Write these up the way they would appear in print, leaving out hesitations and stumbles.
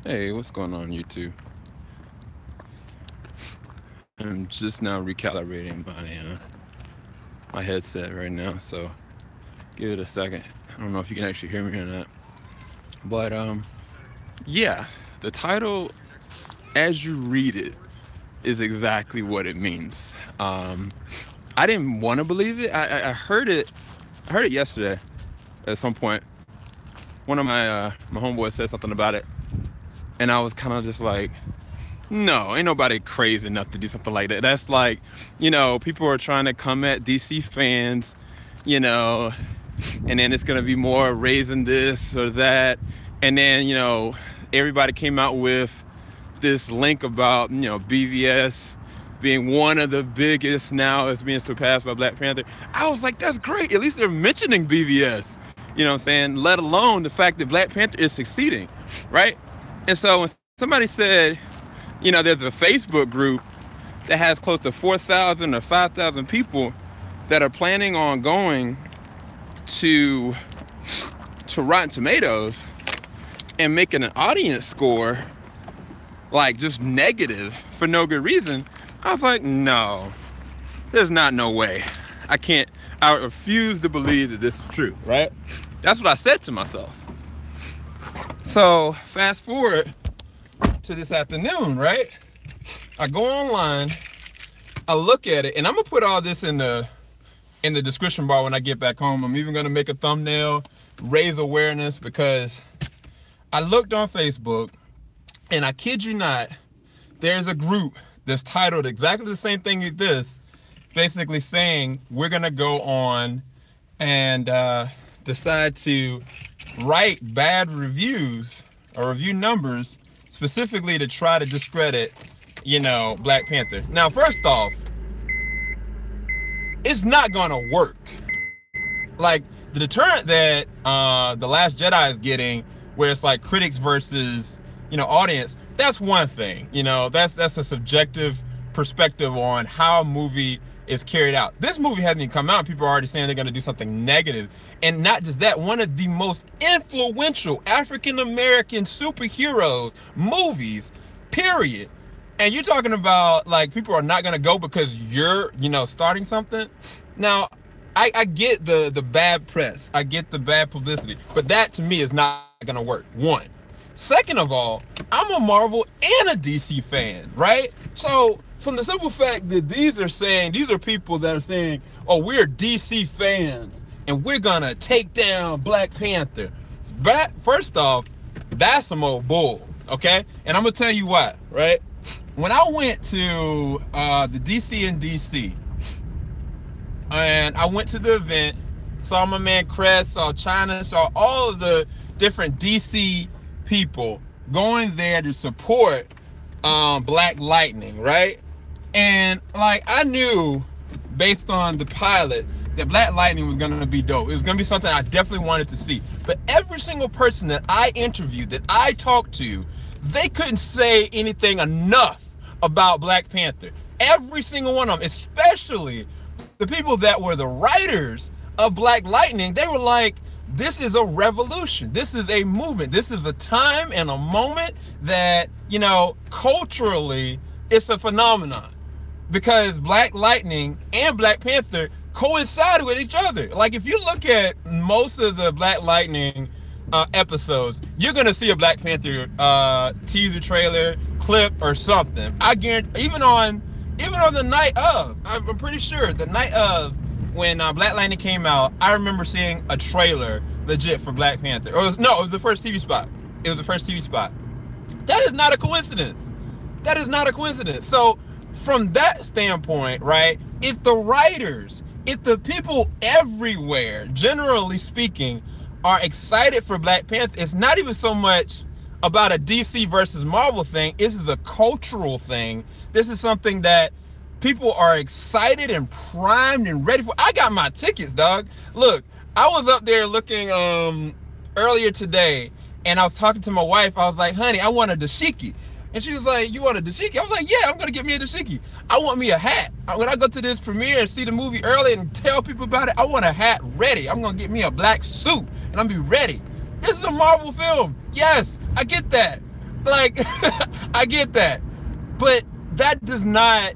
Hey, what's going on YouTube? I'm just now recalibrating my headset right now, so give it a second. I don't know if you can actually hear me or not. But yeah, the title as you read it is exactly what it means. I didn't want to believe it. I heard it. I heard it yesterday at some point. One of my homeboys said something about it, and I was kind of just like, no, ain't nobody crazy enough to do something like that. That's like, people are trying to come at DC fans, you know, and then it's gonna be more raising this or that, and then everybody came out with this link about BVS being one of the biggest now is being surpassed by Black Panther. I was like, that's great. At least they're mentioning BVS. You know what I'm saying? Let alone the fact that Black Panther is succeeding, right? And so when somebody said, there's a Facebook group that has close to 4,000 or 5,000 people that are planning on going to Rotten Tomatoes and making an audience score like just negative for no good reason. I was like, no, there's not no way. I refuse to believe that this is true, right? That's what I said to myself. So fast forward to this afternoon, right? I go online, I look at it, and I'm gonna put all this in the description bar when I get back home. I'm even gonna make a thumbnail, raise awareness, because I looked on Facebook, and I kid you not, there's a group that's titled exactly the same thing as this, basically saying we're gonna go on and decide to write bad reviews or review numbers specifically to try to discredit, Black Panther. Now, first off, it's not gonna work. Like the deterrent that The Last Jedi is getting, where it's like critics versus audience, that's one thing. That's a subjective perspective on how a movie is carried out. This movie hasn't even come out. People are already saying they're going to do something negative. And not just that, one of the most influential African-American superheroes movies, period. And you're talking about like people are not going to go because you're, starting something. Now, I get the bad press. I get the bad publicity. But that to me is not going to work. One. Second of all, I'm a Marvel and a DC fan, right? So from the simple fact that these are people that are saying, oh, we're DC fans and we're gonna take down Black Panther. But first off, that's some old bull, okay? And I'm gonna tell you why, right? When I went to the DC in DC, and I went to the event, saw my man Crest, saw China, saw all of the different DC people going there to support Black Lightning, right? And like I knew based on the pilot that Black Lightning was gonna be dope. It was gonna be something I definitely wanted to see. But every single person that I interviewed, that I talked to, they couldn't say anything enough about Black Panther. Every single one of them, especially the people that were the writers of Black Lightning, they were like, this is a revolution. This is a movement. This is a time and a moment that, culturally, it's a phenomenon. Because Black Lightning and Black Panther coincided with each other. Like, if you look at most of the Black Lightning episodes, you're going to see a Black Panther teaser trailer, clip, or something. I guarantee, even on the night of, I'm pretty sure, the night of, when Black Lightning came out, I remember seeing a trailer legit for Black Panther. It was the first TV spot. It was the first TV spot. That is not a coincidence. That is not a coincidence. So from that standpoint, right, if the writers, if the people everywhere, generally speaking, are excited for Black Panther, it's not even so much about a DC versus Marvel thing. This is a cultural thing. This is something that people are excited and primed and ready for. I got my tickets, dog. Look, I was up there looking earlier today, and I was talking to my wife. I was like, honey, I want a dashiki. And she was like, you want a dashiki? I was like, yeah, I'm going to get me a dashiki. I want me a hat. When I go to this premiere and see the movie early and tell people about it, I want a hat ready. I'm going to get me a black suit, and I'm going to be ready. This is a Marvel film. Yes, I get that. Like, I get that, but that does not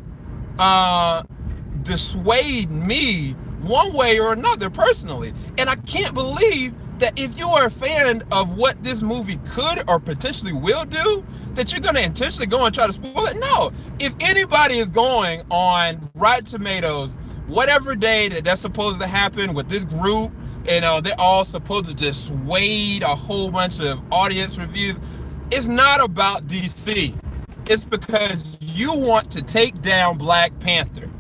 dissuade me one way or another personally. And I can't believe that if you are a fan of what this movie could or potentially will do, that you're going to intentionally go and try to spoil it. No. If anybody is going on Rotten Tomatoes, whatever day that that's supposed to happen with this group, they're all supposed to just sway a whole bunch of audience reviews, it's not about DC. It's because you want to take down Black Panther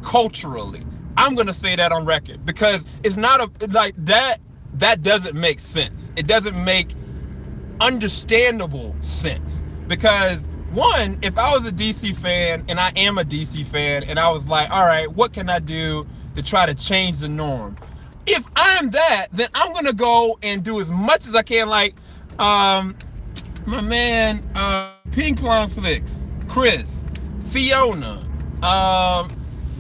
culturally. I'm going to say that on record, because it's not like that. That doesn't make sense. It doesn't make understandable sense, because one, if I was a DC fan, and I am a DC fan, and I was like, all right, what can I do to try to change the norm? If I'm that, then I'm going to go and do as much as I can. Like, my man, Pink Plum Flicks, Chris, Fiona,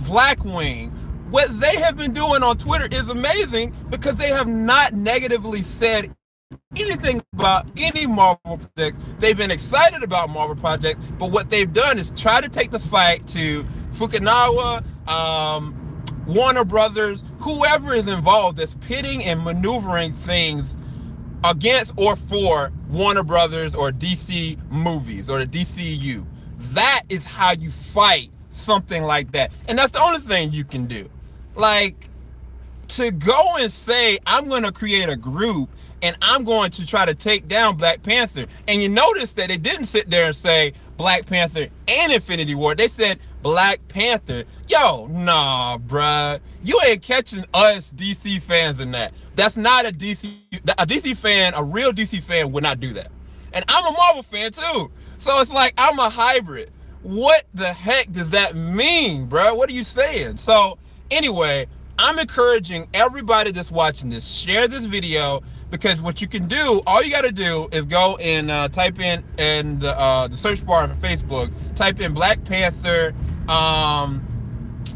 Blackwing, what they have been doing on Twitter is amazing, because they have not negatively said anything about any Marvel projects. They've been excited about Marvel projects, but what they've done is try to take the fight to Fukunawa, Warner Brothers, whoever is involved that's pitting and maneuvering things against or for Warner Brothers or DC movies or the DCU. That is how you fight something like that. And that's the only thing you can do. Like, to go and say, I'm going to create a group and I'm going to try to take down Black Panther. And you notice that they didn't sit there and say Black Panther and Infinity War. They said Black Panther. Yo, nah, bruh. You ain't catching us DC fans in that. That's not a DC fan, a real DC fan would not do that. And I'm a Marvel fan too. So it's like, I'm a hybrid. What the heck does that mean, bruh? What are you saying? So anyway, I'm encouraging everybody that's watching this, share this video, because what you can do, all you got to do is go and type in the search bar on Facebook, type in Black Panther. I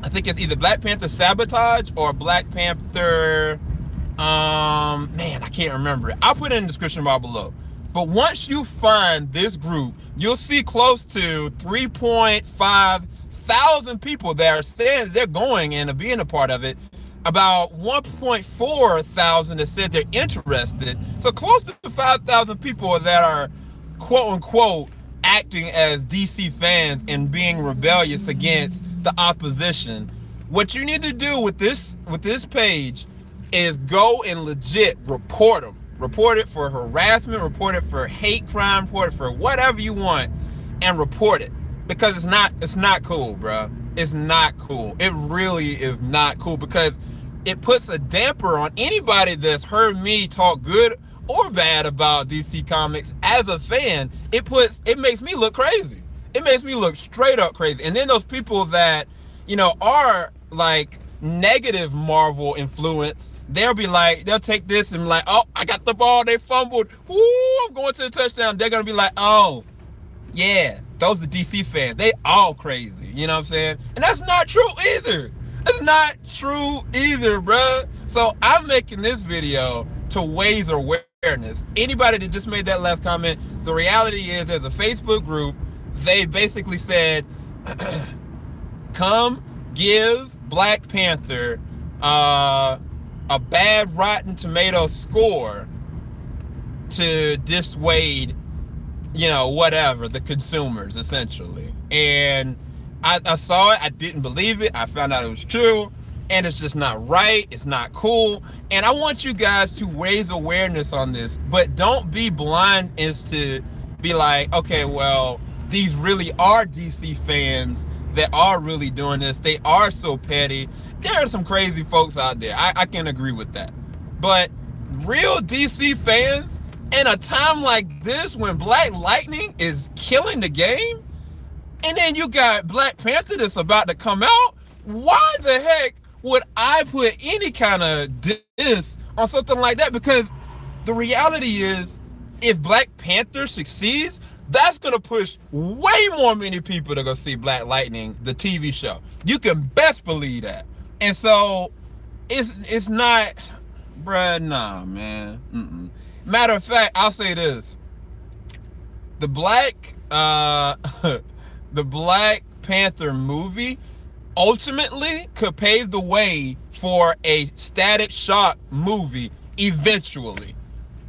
think it's either Black Panther Sabotage or Black Panther, man, I can't remember it. I'll put it in the description bar below. But once you find this group, you'll see close to 3.5 thousand people that are saying they're going and are being a part of it. About 1.4 thousand that said they're interested. So close to 5,000 people that are quote unquote acting as DC fans and being rebellious against the opposition. What you need to do with this page is go and legit report them. Report it for harassment, report it for hate crime, report it for whatever you want, and report it. Because it's not cool, bro. It's not cool. It really is not cool, because it puts a damper on anybody that's heard me talk good or bad about DC Comics as a fan. It makes me look crazy. It makes me look straight up crazy. And then those people that, are like negative Marvel influence, they'll take this and be like, oh, I got the ball, they fumbled. Ooh, I'm going to the touchdown. They're going to be like, oh, yeah, those are DC fans. They all crazy. You know what I'm saying? And that's not true either. That's not true either, bruh. So I'm making this video to raise awareness. Anybody that just made that last comment, the reality is there's a Facebook group. They basically said, come give Black Panther a bad Rotten Tomatoes score to dissuade, whatever, the consumers, essentially. And I saw it, I didn't believe it, I found out it was true, and it's just not right, it's not cool. And I want you guys to raise awareness on this, but don't be blind as to be like, okay, well, these really are DC fans that are really doing this, they are so petty. There are some crazy folks out there, I can agree with that. But real DC fans, in a time like this when Black Lightning is killing the game, and then you got Black Panther that's about to come out, why the heck would I put any kind of diss on something like that? Because the reality is, if Black Panther succeeds, that's going to push way more many people to go see Black Lightning, the TV show. You can best believe that. And so, it's not, bruh, nah, man. Matter of fact, I'll say this. the Black the Black Panther movie ultimately could pave the way for a Static Shock movie eventually.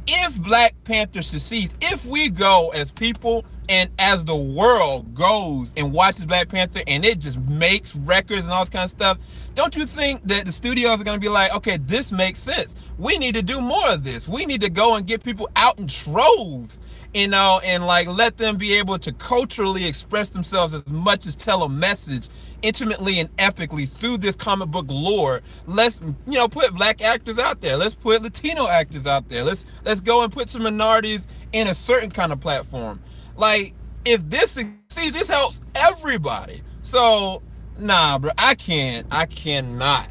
If Black Panther succeeds, if we go as people and as the world goes and watches Black Panther and it just makes records and all this kind of stuff, don't you think that the studios are going to be like, okay, this makes sense. We need to do more of this. We need to go and get people out in troves, you know, and like let them be able to culturally express themselves as much as tell a message intimately and epically through this comic book lore. Let's, you know, put Black actors out there. Let's put Latino actors out there. Let's go and put some minorities in a certain kind of platform. Like, if this succeeds, this helps everybody. So, nah, bro, I cannot,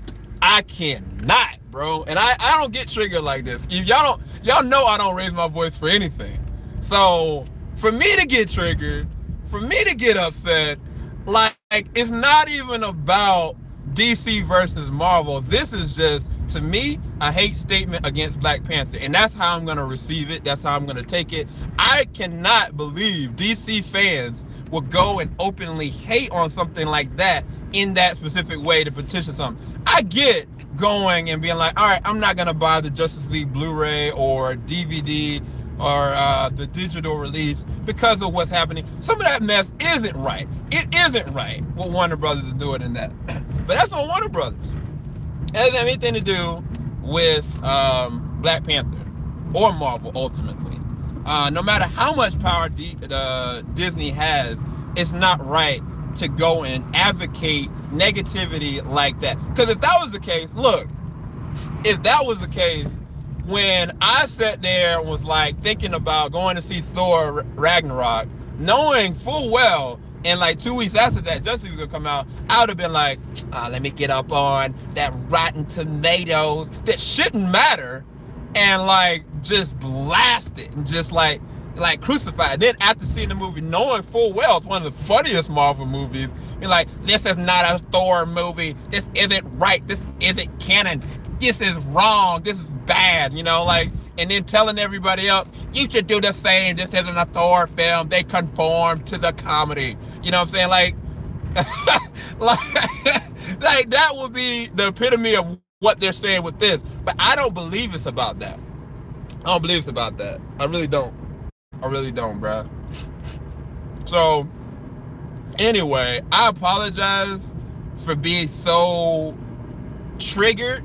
bro. And I don't get triggered like this. Y'all know I don't raise my voice for anything. So, for me to get triggered, for me to get upset, like, it's not even about DC versus Marvel. This is just, to me, a hate statement against Black Panther. And that's how I'm going to receive it. That's how I'm going to take it. I cannot believe DC fans will go and openly hate on something like that in that specific way to petition something. I get going and being like, all right, I'm not going to buy the Justice League Blu-ray or DVD or the digital release because of what's happening. Some of that mess isn't right. It isn't right what Warner Brothers is doing in that. But that's on Warner Brothers. It doesn't have anything to do with Black Panther or Marvel ultimately. No matter how much power Disney has, it's not right to go and advocate negativity like that. Because if that was the case, look, if that was the case, when I sat there and was like thinking about going to see Thor Ragnarok, knowing full well, and like 2 weeks after that, Justice League was gonna come out, I would have been like, let me get up on that Rotten Tomatoes that shouldn't matter, and like just blast it and just like crucify it. Then after seeing the movie, knowing full well it's one of the funniest Marvel movies, you're like, this is not a Thor movie. This isn't right. This isn't canon. This is wrong. This is bad. You know, like, and then telling everybody else, you should do the same. This isn't a Thor film. They conform to the comedy. You know what I'm saying? Like, like that would be the epitome of what they're saying with this. But I don't believe it's about that. I don't believe it's about that. I really don't. I really don't, bro. So, anyway, I apologize for being so triggered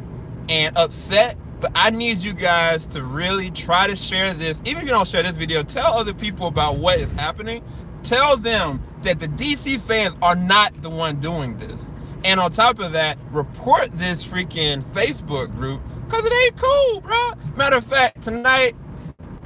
and upset, but I need you guys to really try to share this. Even if you don't share this video, tell other people about what is happening. Tell them that the DC fans are not the one doing this. And on top of that, report this freaking Facebook group, because it ain't cool, bro. Matter of fact, tonight,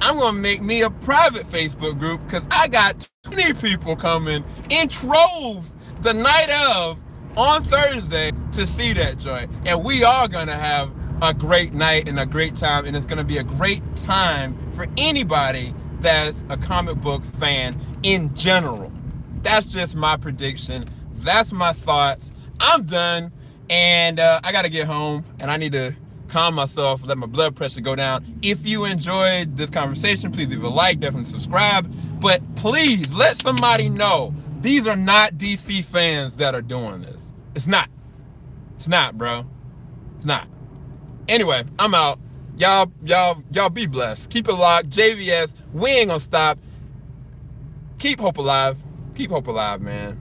I'm going to make me a private Facebook group because I got 20 people coming in troves the night of on Thursday to see that joint. And we are going to have a great night and a great time. And it's going to be a great time for anybody that's a comic book fan in general. That's just my prediction. That's my thoughts. I'm done. And I got to get home and I need to calm myself, let my blood pressure go down. If you enjoyed this conversation, please leave a like, definitely subscribe. But please let somebody know these are not DC fans that are doing this. It's not. It's not, bro. It's not. Anyway, I'm out. Y'all be blessed. Keep it locked. JVS, we ain't gonna stop. Keep hope alive. Keep hope alive, man.